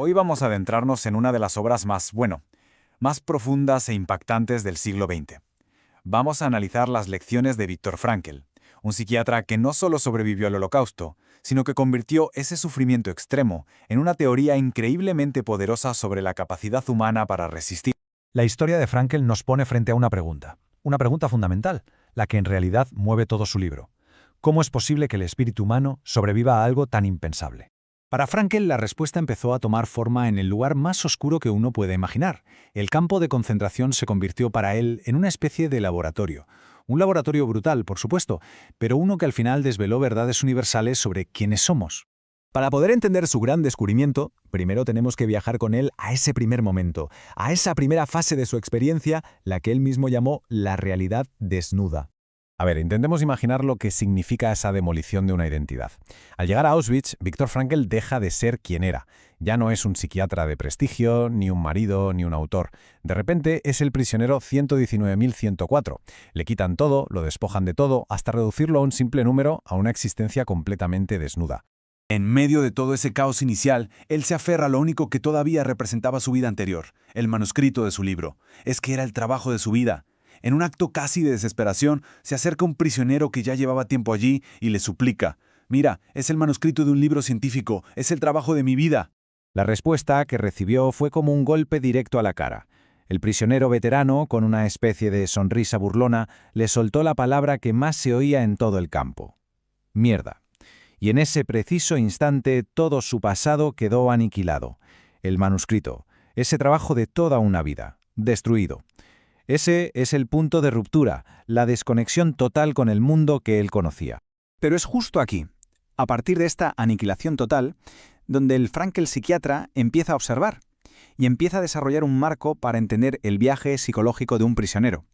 Hoy vamos a adentrarnos en una de las obras más profundas e impactantes del siglo XX. Vamos a analizar las lecciones de Viktor Frankl, un psiquiatra que no solo sobrevivió al Holocausto, sino que convirtió ese sufrimiento extremo en una teoría increíblemente poderosa sobre la capacidad humana para resistir. La historia de Frankl nos pone frente a una pregunta fundamental, la que en realidad mueve todo su libro. ¿Cómo es posible que el espíritu humano sobreviva a algo tan impensable? Para Frankl, la respuesta empezó a tomar forma en el lugar más oscuro que uno puede imaginar. El campo de concentración se convirtió para él en una especie de laboratorio. Un laboratorio brutal, por supuesto, pero uno que al final desveló verdades universales sobre quiénes somos. Para poder entender su gran descubrimiento, primero tenemos que viajar con él a ese primer momento, a esa primera fase de su experiencia, la que él mismo llamó la realidad desnuda. A ver, intentemos imaginar lo que significa esa demolición de una identidad. Al llegar a Auschwitz, Viktor Frankl deja de ser quien era. Ya no es un psiquiatra de prestigio, ni un marido, ni un autor. De repente es el prisionero 119.104. Le quitan todo, lo despojan de todo, hasta reducirlo a un simple número, a una existencia completamente desnuda. En medio de todo ese caos inicial, él se aferra a lo único que todavía representaba su vida anterior, el manuscrito de su libro. Es que era el trabajo de su vida. En un acto casi de desesperación, se acerca un prisionero que ya llevaba tiempo allí y le suplica: «Mira, es el manuscrito de un libro científico, es el trabajo de mi vida». La respuesta que recibió fue como un golpe directo a la cara. El prisionero veterano, con una especie de sonrisa burlona, le soltó la palabra que más se oía en todo el campo: mierda. Y en ese preciso instante todo su pasado quedó aniquilado. El manuscrito, ese trabajo de toda una vida, destruido. Ese es el punto de ruptura, la desconexión total con el mundo que él conocía. Pero es justo aquí, a partir de esta aniquilación total, donde el Frankl psiquiatra empieza a observar y empieza a desarrollar un marco para entender el viaje psicológico de un prisionero,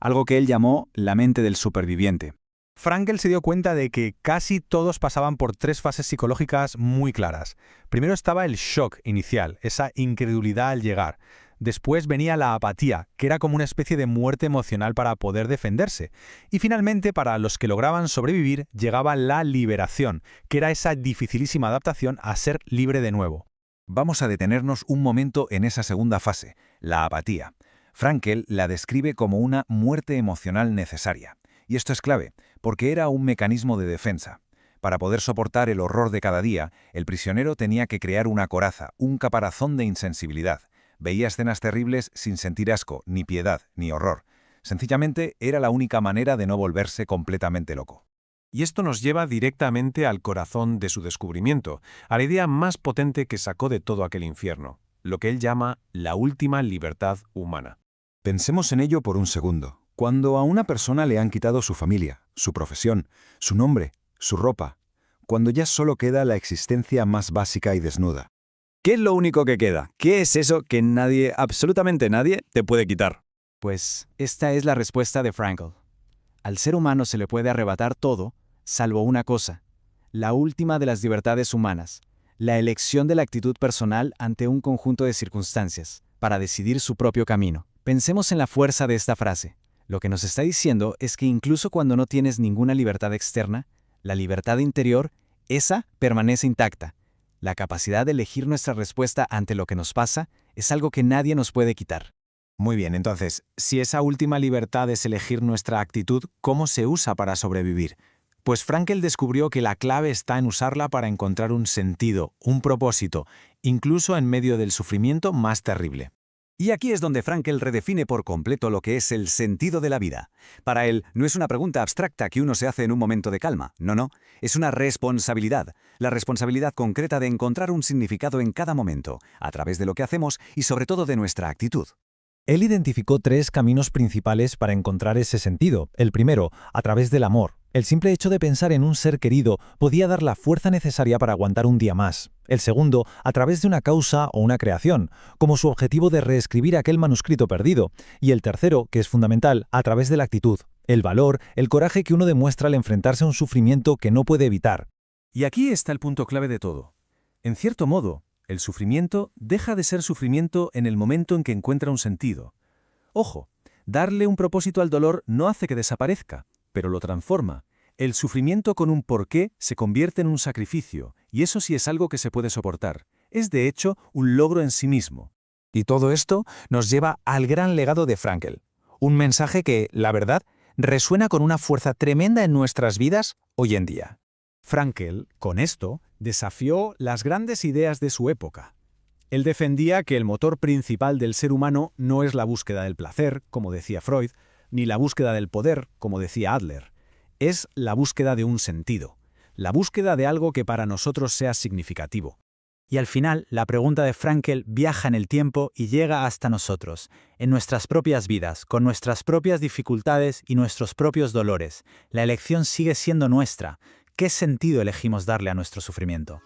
algo que él llamó la mente del superviviente. Frankl se dio cuenta de que casi todos pasaban por tres fases psicológicas muy claras. Primero estaba el shock inicial, esa incredulidad al llegar. Después venía la apatía, que era como una especie de muerte emocional para poder defenderse. Y finalmente, para los que lograban sobrevivir, llegaba la liberación, que era esa dificilísima adaptación a ser libre de nuevo. Vamos a detenernos un momento en esa segunda fase, la apatía. Frankl la describe como una muerte emocional necesaria. Y esto es clave, porque era un mecanismo de defensa. Para poder soportar el horror de cada día, el prisionero tenía que crear una coraza, un caparazón de insensibilidad. Veía escenas terribles sin sentir asco, ni piedad, ni horror. Sencillamente era la única manera de no volverse completamente loco. Y esto nos lleva directamente al corazón de su descubrimiento, a la idea más potente que sacó de todo aquel infierno, lo que él llama la última libertad humana. Pensemos en ello por un segundo. Cuando a una persona le han quitado su familia, su profesión, su nombre, su ropa, cuando ya solo queda la existencia más básica y desnuda. ¿Qué es lo único que queda? ¿Qué es eso que nadie, absolutamente nadie, te puede quitar? Pues esta es la respuesta de Frankl. Al ser humano se le puede arrebatar todo, salvo una cosa, la última de las libertades humanas, la elección de la actitud personal ante un conjunto de circunstancias, para decidir su propio camino. Pensemos en la fuerza de esta frase. Lo que nos está diciendo es que incluso cuando no tienes ninguna libertad externa, la libertad interior, esa permanece intacta. La capacidad de elegir nuestra respuesta ante lo que nos pasa es algo que nadie nos puede quitar. Muy bien, entonces, si esa última libertad es elegir nuestra actitud, ¿cómo se usa para sobrevivir? Pues Frankl descubrió que la clave está en usarla para encontrar un sentido, un propósito, incluso en medio del sufrimiento más terrible. Y aquí es donde Frankl redefine por completo lo que es el sentido de la vida. Para él, no es una pregunta abstracta que uno se hace en un momento de calma, no, es una responsabilidad, la responsabilidad concreta de encontrar un significado en cada momento, a través de lo que hacemos y sobre todo de nuestra actitud. Él identificó tres caminos principales para encontrar ese sentido. El primero, a través del amor. El simple hecho de pensar en un ser querido podía dar la fuerza necesaria para aguantar un día más. El segundo, a través de una causa o una creación, como su objetivo de reescribir aquel manuscrito perdido. Y el tercero, que es fundamental, a través de la actitud, el valor, el coraje que uno demuestra al enfrentarse a un sufrimiento que no puede evitar. Y aquí está el punto clave de todo. En cierto modo, el sufrimiento deja de ser sufrimiento en el momento en que encuentra un sentido. Ojo, darle un propósito al dolor no hace que desaparezca, pero lo transforma. El sufrimiento con un porqué se convierte en un sacrificio, y eso sí es algo que se puede soportar. es de hecho un logro en sí mismo. Y todo esto nos lleva al gran legado de Frankl. Un mensaje que, la verdad, resuena con una fuerza tremenda en nuestras vidas hoy en día. Frankl, con esto, desafió las grandes ideas de su época. Él defendía que el motor principal del ser humano no es la búsqueda del placer, como decía Freud, ni la búsqueda del poder, como decía Adler. Es la búsqueda de un sentido, la búsqueda de algo que para nosotros sea significativo. Y al final, la pregunta de Frankl viaja en el tiempo y llega hasta nosotros, en nuestras propias vidas, con nuestras propias dificultades y nuestros propios dolores. La elección sigue siendo nuestra. ¿Qué sentido elegimos darle a nuestro sufrimiento?